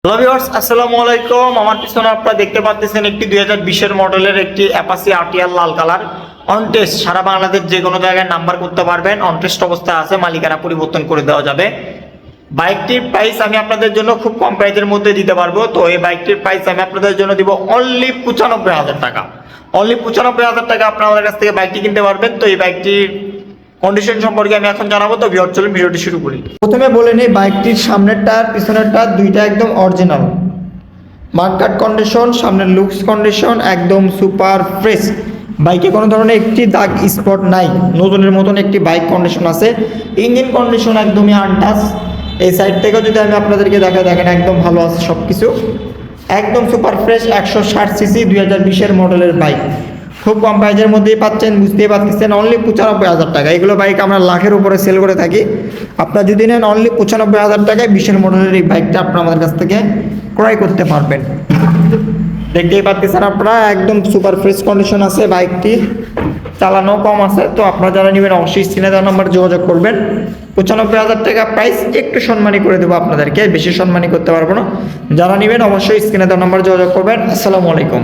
Hello viewers, আসসালামু আলাইকুম। আমার পিছনে আপনারা দেখতে পাচ্ছেন একটি 2020 মডেলের একটি অ্যাপাচি আরটিআর লাল কালার অন টেস্ট। সারা বাংলাদেশ যে কোনো জায়গায় নাম্বার করতে পারবেন। অন টেস্ট অবস্থায় আছে, মালিকানা পরিবর্তন করে দেওয়া যাবে। বাইকটির প্রাইস আমি আপনাদের জন্য খুব কম প্রাইসের মধ্যে দিতে পারবো। তো এই বাইকটির প্রাইস আমি আপনাদের জন্য দিব অনলি 95,000 টাকা। অনলি 95,000 টাকা আপনারা আমাদের কাছ থেকে বাইকটি কিনতে পারবেন। তো এই বাইকটির কন্ডিশন সম্পর্কে আমি এখন জানাবো। তো ভিউয়ার চলুন ভিডিওটি শুরু করি। প্রথমে বলে নেই, বাইকটির সামনের টায়ার পিছনের টায়ার দুইটা একদম অরিজিনাল, মার্কাট কন্ডিশন, সামনের লুকস কন্ডিশন একদম সুপার ফ্রেশ। বাইকে কোনো ধরনের একটি দাগ স্পট নাই, নতুনের মতন একটি বাইক কন্ডিশন আছে। ইঞ্জিন কন্ডিশন একদমই আনটাচ। এই সাইড থেকেও যদি আমি আপনাদেরকে দেখেন একদম ভালো আছে সব কিছু, একদম সুপার ফ্রেশ। 160 সিসি 2020 মডেলের বাইক খুব কম প্রাইজের মধ্যেই পাচ্ছেন, বুঝতেই পারতেছেন। অনলি 95,000 টাকা। এগুলো বাইক আমরা লাখের উপরে সেল করে থাকি। আপনারা যদি নেন অনলি 95,000 টাকায় 20 মডেলের এই বাইকটা আপনারা আমাদের কাছ থেকে ক্রয় করতে পারবেন। দেখতেই পাচ্ছেন আপনারা একদম সুপার ফ্রেশ কন্ডিশন আছে বাইকটি, চালানো কম আছে। তো আপনারা যারা নেবেন অবশ্যই স্ক্রিনে দেওয়া নাম্বারে যোগাযোগ করবেন। 95,000 টাকা প্রাইস, একটু সম্মানী করে দেবো আপনাদেরকে, বেশি সম্মানী করতে পারবো না। যারা নেবেন অবশ্যই স্ক্রিনে দেওয়া নাম্বারে যোগাযোগ করবেন। আসসালামু আলাইকুম।